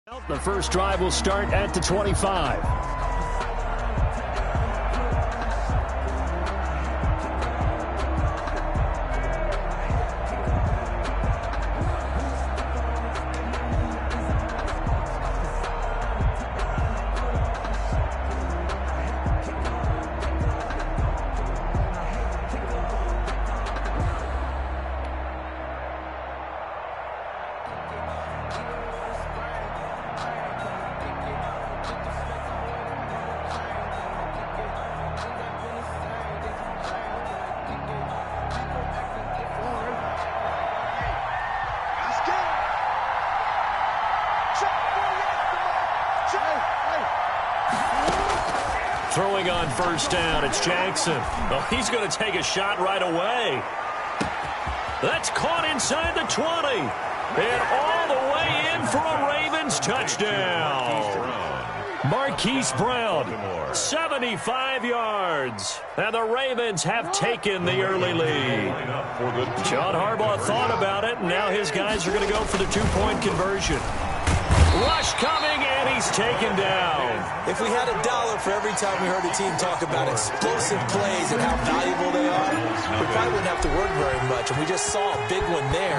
The first drive will start at the 25. Throwing on first down, it's Jackson. Oh, he's going to take a shot right away. That's caught inside the 20. And all the way in for a Ravens touchdown. Marquise Brown, 75 yards. And the Ravens have taken the early lead. John Harbaugh thought about it, and now his guys are going to go for the two-point conversion. Rush coming, and he's taken down. If we had $1 for every time we heard a team talk about explosive plays and how valuable they are, we probably wouldn't have to work very much. And we just saw a big one there.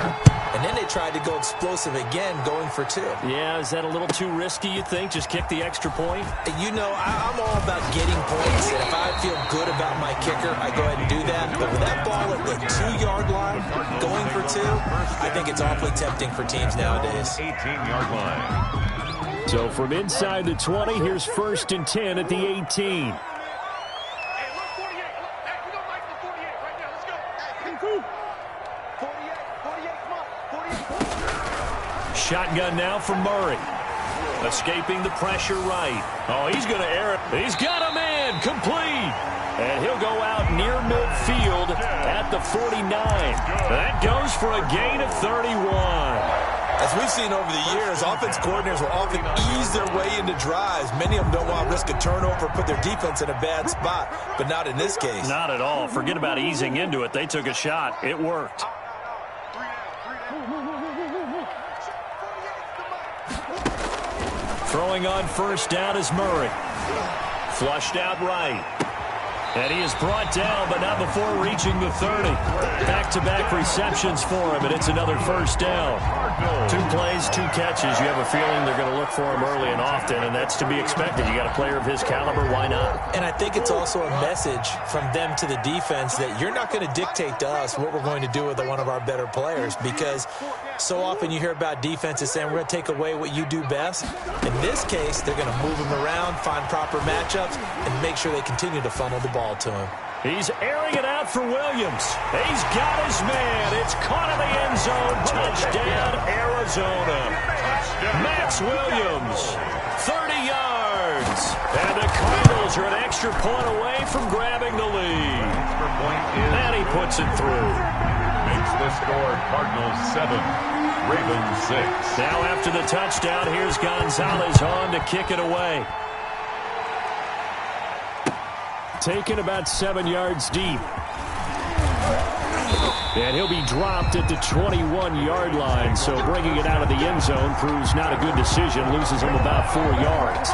And then they tried to go explosive again, going for two. Yeah, is that a little too risky, you think? Just kick the extra point? You know, I'm all about getting points. And if I feel good about my kicker, I go ahead and do that. But with that ball at the 2-yard line, going for two, I think it's awfully tempting for teams nowadays. 18-yard line. So from inside the 20, here's 1st and 10 at the 18. Shotgun now from Murray. Escaping the pressure right. Oh, he's going to air it. He's got him in. Complete. And he'll go out near midfield at the 49. That goes for a gain of 31. As we've seen over the years, offense coordinators will often ease their way into drives. Many of them don't want to risk a turnover, put their defense in a bad spot, but not in this case. Not at all. Forget about easing into it. They took a shot. It worked. Throwing on first down is Murray. Flushed out right. And he is brought down, but not before reaching the 30. Back-to-back receptions for him, and it's another first down. 2 plays, 2 catches. You have a feeling they're going to look for him early and often, and that's to be expected. You got a player of his caliber, why not? And I think it's also a message from them to the defense that you're not going to dictate to us what we're going to do with one of our better players, because so often you hear about defenses saying we're going to take away what you do best. In this case, they're going to move him around, find proper matchups, and make sure they continue to funnel the ball to him. He's airing it out for Williams. He's got his man. It's caught in the end zone. Touchdown, Arizona. Max Williams, 30 yards. And the Cardinals are an extra point away from grabbing the lead. And he puts it through. Makes the score Cardinals 7, Ravens 6. Now after the touchdown, here's Gonzalez on to kick it away. Taken about 7 yards deep. And he'll be dropped at the 21-yard line, so bringing it out of the end zone proves not a good decision. Loses him about 4 yards.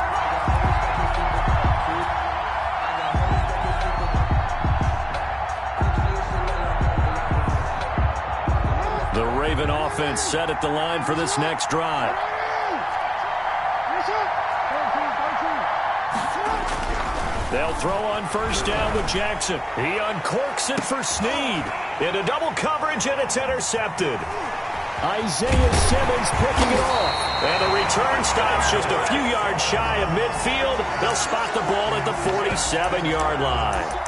The Raven offense set at the line for this next drive. They'll throw on first down with Jackson. He uncorks it for Snead. Into double coverage, and it's intercepted. Isaiah Simmons picking it off. And the return stops just a few yards shy of midfield. They'll spot the ball at the 47-yard line.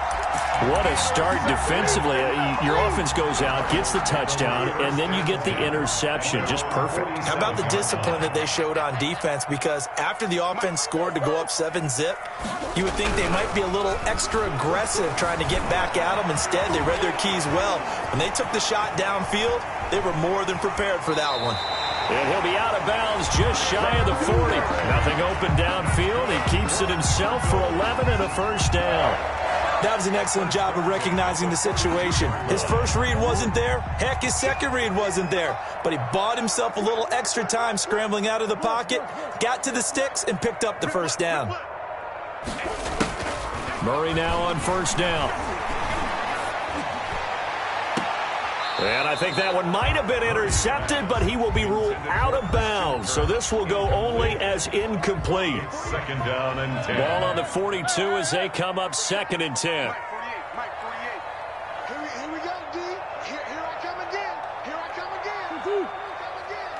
What a start defensively. Your offense goes out, gets the touchdown, and then you get the interception. Just perfect. How about the discipline that they showed on defense? Because after the offense scored to go up 7-zip, you would think they might be a little extra aggressive trying to get back at them. Instead, they read their keys well. When they took the shot downfield, they were more than prepared for that one. And he'll be out of bounds just shy of the 40. Nothing open downfield. He keeps it himself for 11 and a first down. That was an excellent job of recognizing the situation. His first read wasn't there. Heck, his second read wasn't there. But he bought himself a little extra time scrambling out of the pocket, got to the sticks, and picked up the first down. Murray now on first down. And I think that one might have been intercepted, but he will be ruled out of bounds. So this will go only as incomplete. Second down and 10. Ball on the 42 as they come up 2nd and 10. Here we go, D. Here I come again. Here I come again. Here I come again.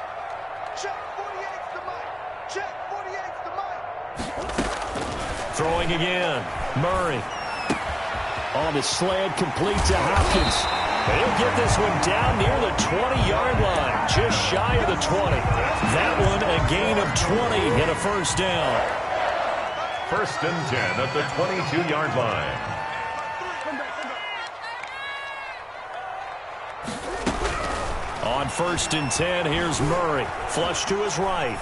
Check 48's the mic. Check 48's the mic. Throwing again. Murray. On the slant, complete to Hopkins. He'll get this one down near the 20-yard line, just shy of the 20. That one a gain of 20 and a first down. 1st and 10 at the 22-yard line. On 1st and 10, here's Murray. Flush to his right.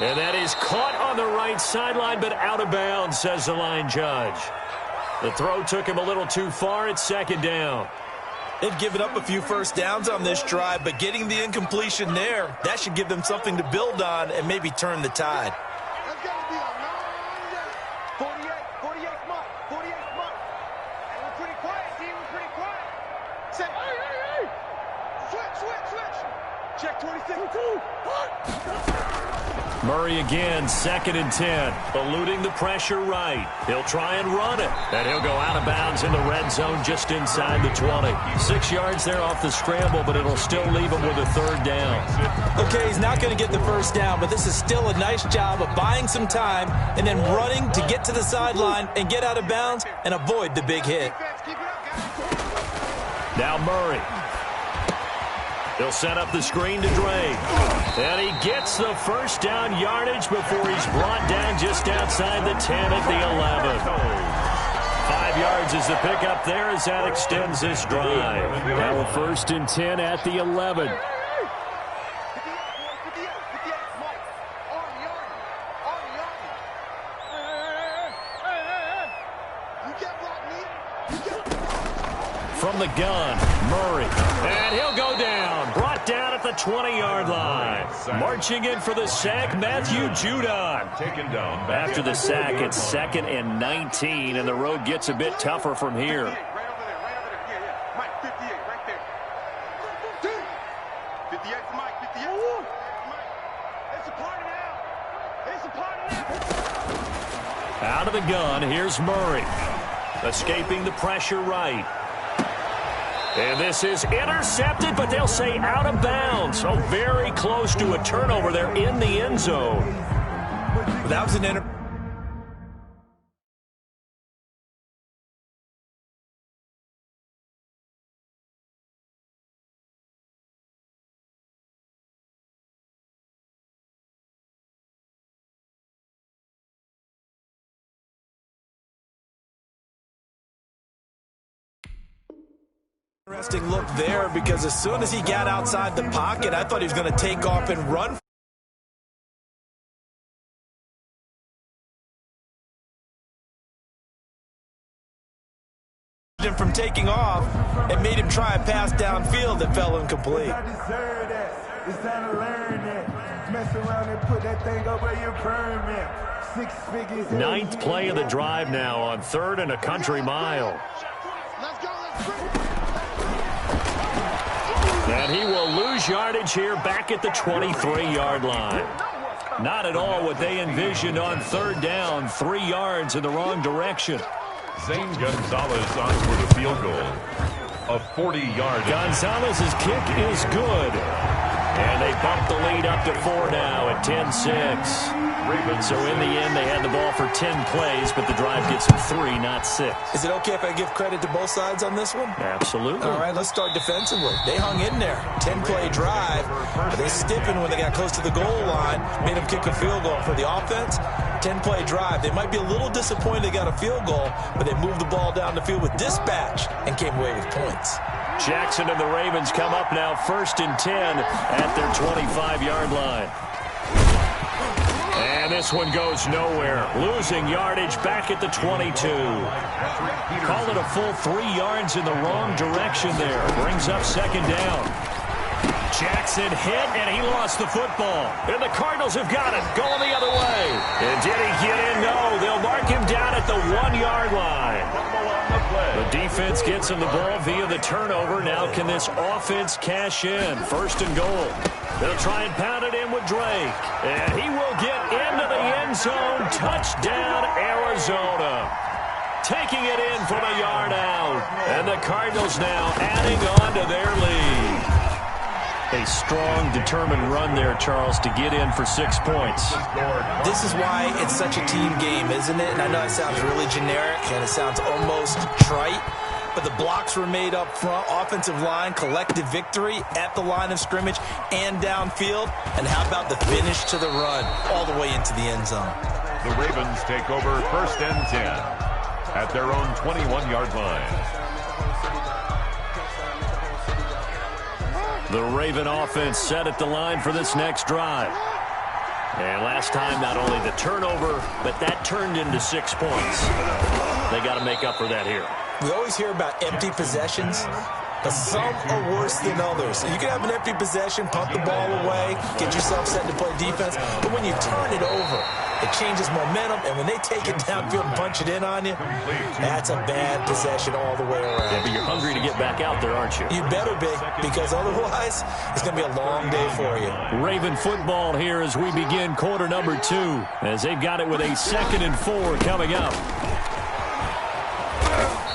And that is caught on the right sideline, but out of bounds, says the line judge. The throw took him a little too far. It's 2nd down. They've given up a few first downs on this drive, but getting the incompletion there, that should give them something to build on and maybe turn the tide. That's got to be a long day. 48 Mike, 48 Mike. Hey, we're pretty quiet, D. We're pretty quiet. Say, hey. Switch. Check 26. Murray again, 2nd and 10, eluding the pressure right. He'll try and run it, and he'll go out of bounds in the red zone just inside the 20. 6 yards there off the scramble, but it'll still leave him with a 3rd down. Okay, he's not going to get the first down, but this is still a nice job of buying some time and then running to get to the sideline and get out of bounds and avoid the big hit. Now Murray. He'll set up the screen to Drake. And he gets the first down yardage before he's brought down just outside the 10 at the 11. 5 yards is the pickup there as that extends this drive. Now a 1st and 10 at the 11. From the gun, Murray. And he'll go down. Brought down at the 20-yard line. Marching in for the sack, Matthew Judon. Taken down. After the sack, it's 2nd and 19, and the road gets a bit tougher from here. Right over there. Yeah. Mike, 58, right there. 58's Mike, 58. Mike, it's a party now. It's a party now. Out of the gun, here's Murray. Escaping the pressure right. And this is intercepted, but they'll say out of bounds. So very close to a turnover there in the end zone. That was an interesting look there, because as soon as he got outside the pocket, I thought he was going to take off and run him from taking off and made him try a pass downfield that fell incomplete. It's time to learn that. Mess around and put that thing over your permit. 6 figures. 9th play of the drive now on 3rd and a country mile. Let's go. And he will lose yardage here back at the 23-yard line. Not at all what they envisioned on 3rd down. 3 yards in the wrong direction. Zane Gonzalez on for the field goal. A 40-yard. Gonzalez's kick is good. And they bump the lead up to 4 now at 10-6. So in the end, they had the ball for 10 plays, but the drive gets them 3, not 6. Is it okay if I give credit to both sides on this one? Absolutely. All right, let's start defensively. They hung in there. 10-play drive, but they stiffened when they got close to the goal line, made them kick a field goal. For the offense, 10-play drive. They might be a little disappointed they got a field goal, but they moved the ball down the field with dispatch and came away with points. Jackson and the Ravens come up now 1st and 10 at their 25-yard line. And this one goes nowhere. Losing yardage back at the 22. Call it a full 3 yards in the wrong direction there. Brings up second down. Jackson hit, and he lost the football. And the Cardinals have got it, going the other way. And did he get in? No. They'll mark him down at the 1-yard line. The defense gets him the ball via the turnover. Now can this offense cash in? First and goal. They'll try and pound it in with Drake. And he will get into the end zone. Touchdown, Arizona. Taking it in from a yard out. And the Cardinals now adding on to their lead. A strong, determined run there, Charles, to get in for 6 points. This is why it's such a team game, isn't it? And I know it sounds really generic and it sounds almost trite, but the blocks were made up front, offensive line, collective victory at the line of scrimmage and downfield. And how about the finish to the run all the way into the end zone? The Ravens take over first and 10 at their own 21-yard line. The Raven offense set at the line for this next drive. And last time, not only the turnover, but that turned into 6 points. They got to make up for that here. We always hear about empty possessions, but some are worse than others. You can have an empty possession, pump the ball away, get yourself set to play defense, but when you turn it over, it changes momentum, and when they take it downfield and punch it in on you, that's a bad possession all the way around. Yeah, but you're hungry to get back out there, aren't you? You better be, because otherwise, it's going to be a long day for you. Raven football here as we begin quarter number 2, as they've got it with a 2nd and 4 coming up.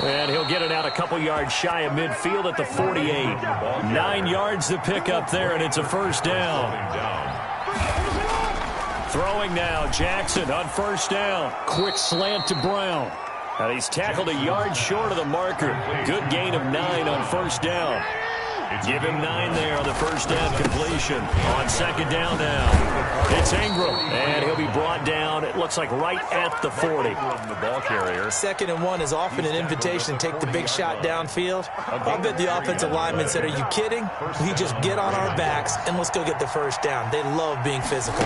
And he'll get it out a couple yards shy of midfield at the 48. 9 yards to pick up there, and it's a first down. Throwing now, Jackson on first down. Quick slant to Brown. And he's tackled a yard short of the marker. Good gain of 9 on first down. Give him 9 there on the first down completion. On second down now, it's Ingram. And he'll be brought down, it looks like right at the 40. The ball carrier. 2nd and 1 is often an invitation to take the big shot downfield. I bet the offensive lineman said, are you kidding? We just get on our backs and let's go get the first down. They love being physical.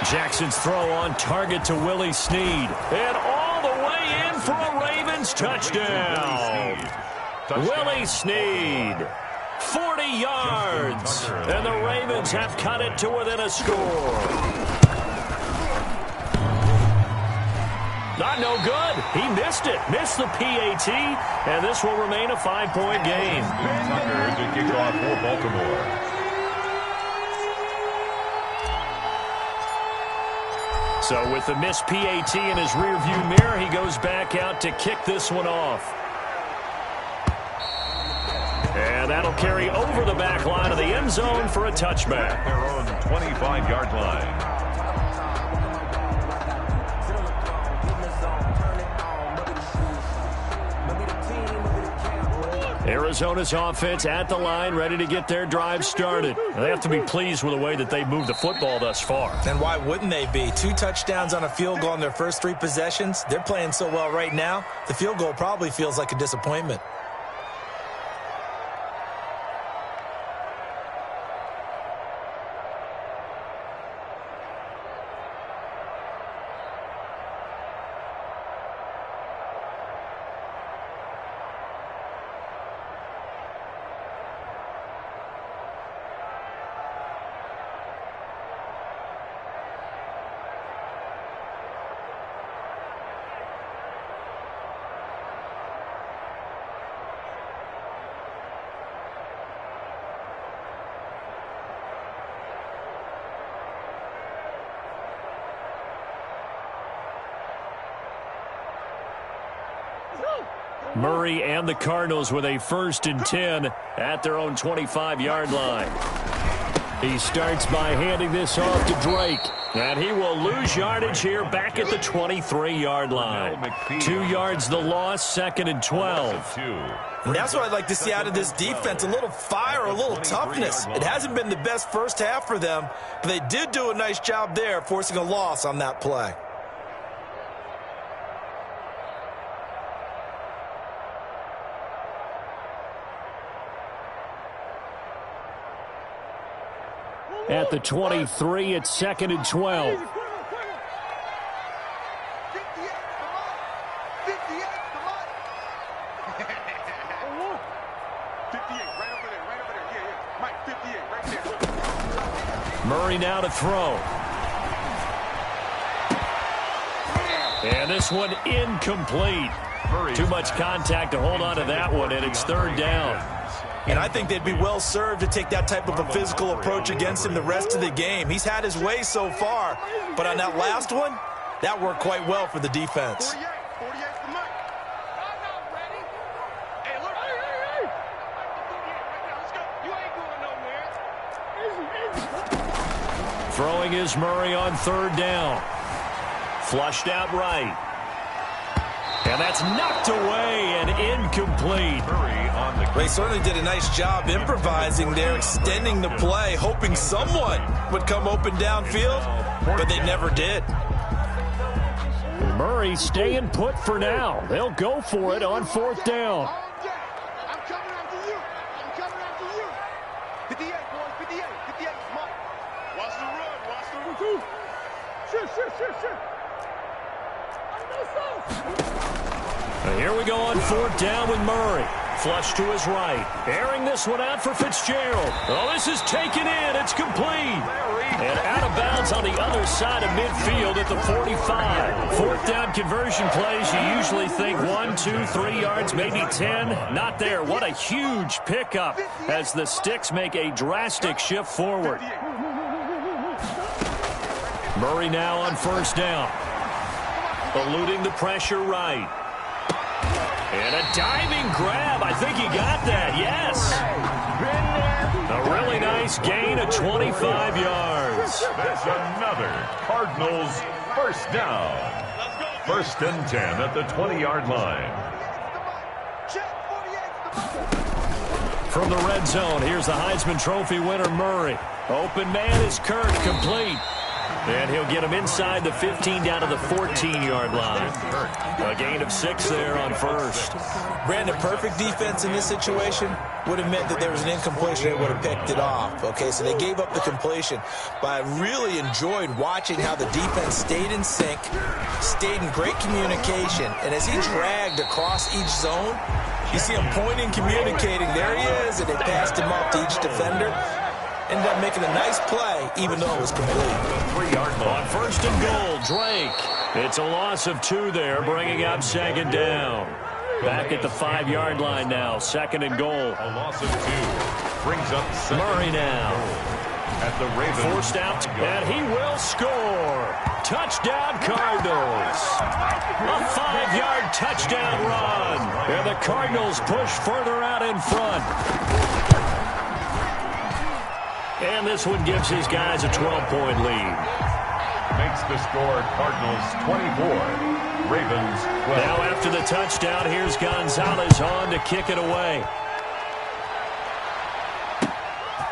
Jackson's throw on target to Willie Snead. And all the way in for a Ravens touchdown. Willie Snead, 40 yards. And the Ravens have cut it to within a score. Not no good. He missed it. Missed the PAT. And this will remain a 5-point game. Tucker to kick off for Baltimore. So with the missed PAT in his rearview mirror, he goes back out to kick this one off. And that'll carry over the back line of the end zone for a touchback. Their own 25-yard line. Arizona's offense at the line, ready to get their drive started. They have to be pleased with the way that they moved the football thus far. And why wouldn't they be? 2 touchdowns on a field goal in their first 3 possessions. They're playing so well right now, the field goal probably feels like a disappointment. Murray and the Cardinals with a 1st and 10 at their own 25-yard line. He starts by handing this off to Drake. And he will lose yardage here back at the 23-yard line. 2 yards the loss, 2nd and 12. And that's what I'd like to see out of this defense, a little fire, a little toughness. It hasn't been the best first half for them, but they did do a nice job there, forcing a loss on that play. At the 23, it's 2nd and 12. 58, right over there, right over there. Yeah, yeah. Mike, 58, right there. Murray now to throw. And this one incomplete. Too much contact to hold on to that one, and it's 3rd down. And I think they'd be well served to take that type of a physical approach against him the rest of the game. He's had his way so far, but on that last one, that worked quite well for the defense. 48 for Mike. Hey, look. Hey. Right now, let's go. You ain't going nowhere. Throwing is Murray on 3rd down. Flushed out right. And that's knocked away and incomplete. They certainly did a nice job improvising there, extending the play, hoping someone would come open downfield, but they never did. Murray staying put for now. They'll go for it on 4th down. I'm coming after you. 58, boys, 58. 58, Mike. Watch the run. Shit. Here we go on 4th down with Murray. Flush to his right. Airing this one out for Fitzgerald. Oh, this is taken in. It's complete. And out of bounds on the other side of midfield at the 45. 4th down conversion plays, you usually think 1, 2, 3 yards, maybe 10. Not there. What a huge pickup as the Sticks make a drastic shift forward. Murray now on 1st down. Eluding the pressure right. And a diving grab. I think he got that. Yes. A really nice gain of 25 yards. That's another Cardinals first down. 1st and 10 at the 20-yard line. From the red zone, here's the Heisman Trophy winner, Murray. Open man is Kirk, complete. And he'll get him inside the 15 down to the 14-yard line. A gain of 6 there on 1st. Brandon, perfect defense in this situation would have meant that there was an incompletion. They would have picked it off. Okay, so they gave up the completion. But I really enjoyed watching how the defense stayed in sync, stayed in great communication. And as he dragged across each zone, you see him pointing, communicating. There he is, and they passed him off to each defender. Ended up making a nice play, even though it was complete. 3-yard line. On 1st and goal, Drake. It's a loss of 2 there, bringing up 2nd down. Back at the 5-yard line now, 2nd and goal. A loss of 2 brings up 2nd. Murray now. At the Ravens. Forced out, and he will score. Touchdown, Cardinals. A 5-yard touchdown run. And the Cardinals push further out in front. And this one gives his guys a 12-point lead. Makes the score Cardinals 24, Ravens 12. Now after the touchdown, here's Gonzalez on to kick it away.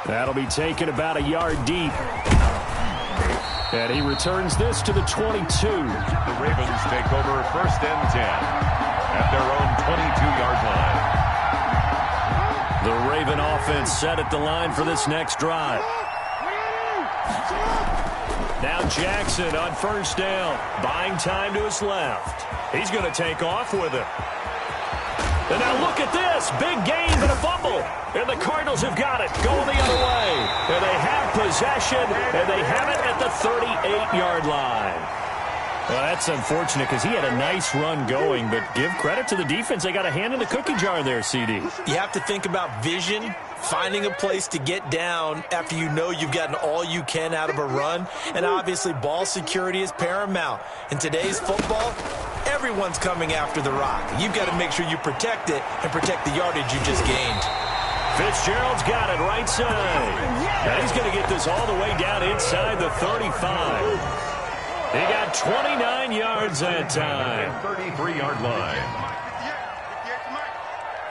That'll be taken about a yard deep. And he returns this to the 22. The Ravens take over 1st and 10 at their own 22-yard line. The Raven offense set at the line for this next drive. Now Jackson on 1st down, buying time to his left. He's going to take off with it. And now look at this, big gain but a fumble. And the Cardinals have got it, going the other way. And they have possession, and they have it at the 38-yard line. Well, that's unfortunate because he had a nice run going, but give credit to the defense. They got a hand in the cookie jar there, CD. You have to think about vision, finding a place to get down after you know you've gotten all you can out of a run, and obviously ball security is paramount. In today's football, everyone's coming after the rock. You've got to make sure you protect it and protect the yardage you just gained. Fitzgerald's got it right side. Now he's going to get this all the way down inside the 35. He got 29 yards that time. 33-yard line. 58 for Mike.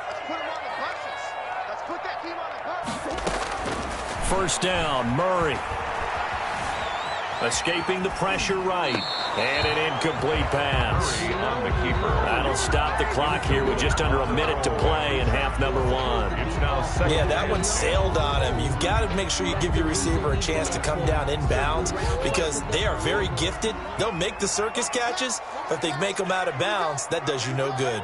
Let's put him on the buses. Let's put that team on the buses. 1st down, Murray. Escaping the pressure right. And an incomplete pass. On the keeper. That'll stop the clock here with just under a minute to play in half number one. It's now second. Yeah, that one sailed on him. You've got to make sure you give your receiver a chance to come down inbounds because they are very gifted. They'll make the circus catches, but if they make them out of bounds, that does you no good.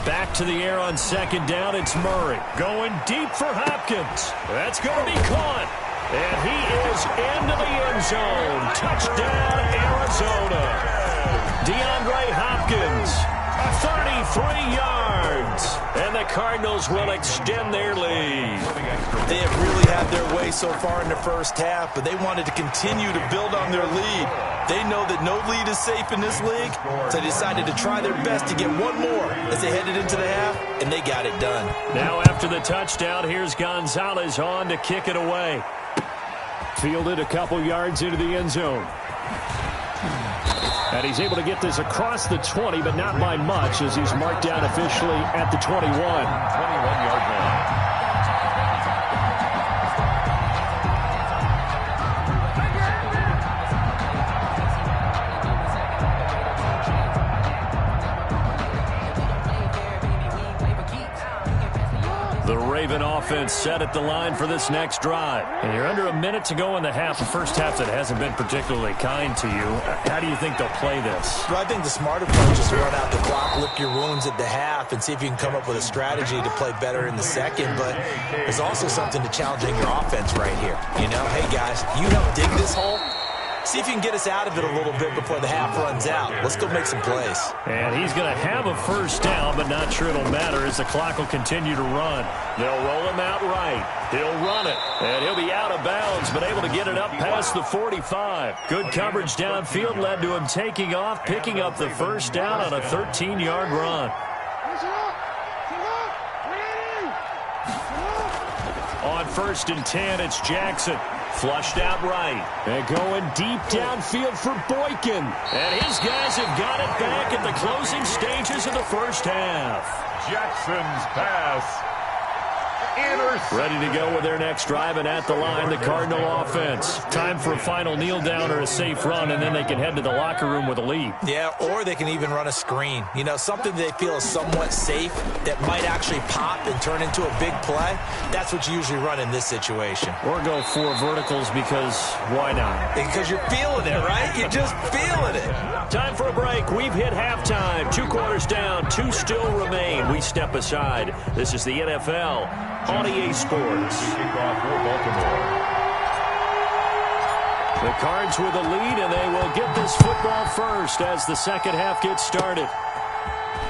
Back to the air on second down. It's Murray going deep for Hopkins. That's going to be caught. And he is into the end zone. Touchdown, Arizona. DeAndre Hopkins, 33 yards. And the Cardinals will extend their lead. They have really had their way so far in the first half, but they wanted to continue to build on their lead. They know that no lead is safe in this league, so they decided to try their best to get one more as they headed into the half, and they got it done. Now after the touchdown, here's Gonzalez on to kick it away. Fielded a couple yards into the end zone. And he's able to get this across the 20, but not by much as he's marked down officially at the 21. 21-yard line. The Raven offense set at the line for this next drive. And you're under a minute to go in the half, the first half that hasn't been particularly kind to you. How do you think they'll play this? Well, I think the smarter approach is to run out the clock, lick your wounds at the half, and see if you can come up with a strategy to play better in the second. But there's also something to challenging your offense right here. You know, hey, guys, you help dig this hole. See if you can get us out of it a little bit before the half runs out. Let's go make some plays. And he's going to have a first down, but not sure it'll matter as the clock will continue to run. They'll roll him out right. He'll run it, and he'll be out of bounds, but able to get it up past the 45. Good coverage downfield led to him taking off, picking up the first down on a 13-yard run. On 1st and 10, it's Jackson. Flushed out right. And going deep downfield for Boykin. And his guys have got it back at the closing stages of the first half. Jackson's pass. Ready to go with their next drive, and at the line, the Cardinal offense. Time for a final kneel down or a safe run, and then they can head to the locker room with a lead. Yeah, or they can even run a screen. You know, something they feel is somewhat safe that might actually pop and turn into a big play. That's what you usually run in this situation. Or go 4 verticals because why not? Because you're feeling it, right? You're just feeling it. Time for a break. We've hit halftime. 2 quarters down. 2 still remain. We step aside. This is the NFL on EA Sports. Kickoff for Baltimore. The Cards with a lead, and they will get this football first as the second half gets started.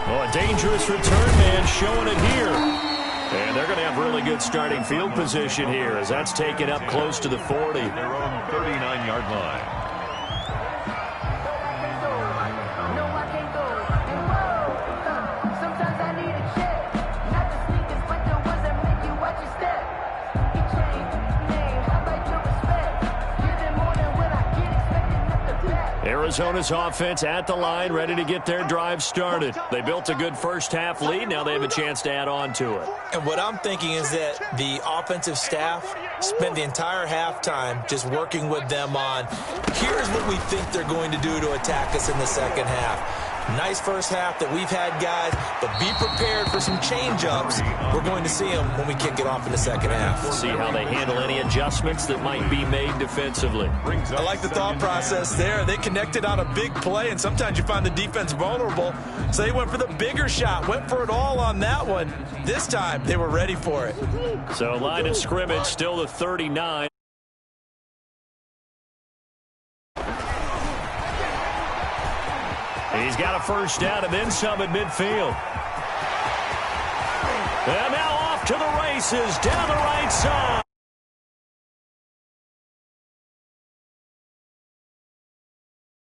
Oh, a dangerous return man showing it here. And they're going to have really good starting field position here as that's taken up close to the 40. Their own 39-yard line. Arizona's offense at the line, ready to get their drive started. They built a good first half lead. Now they have a chance to add on to it. And what I'm thinking is that the offensive staff spent the entire halftime just working with them on, here's what we think they're going to do to attack us in the second half. Nice first half that we've had, guys, but be prepared for some change-ups. We're going to see them when we kick it off in the second half. We'll see how they handle any adjustments that might be made defensively. I like the thought process there. They connected on a big play, and sometimes you find the defense vulnerable. So they went for the bigger shot, went for it all on that one. This time, they were ready for it. So line of scrimmage, still the 39. He's got a first down and then some at midfield. And now off to the races down the right side.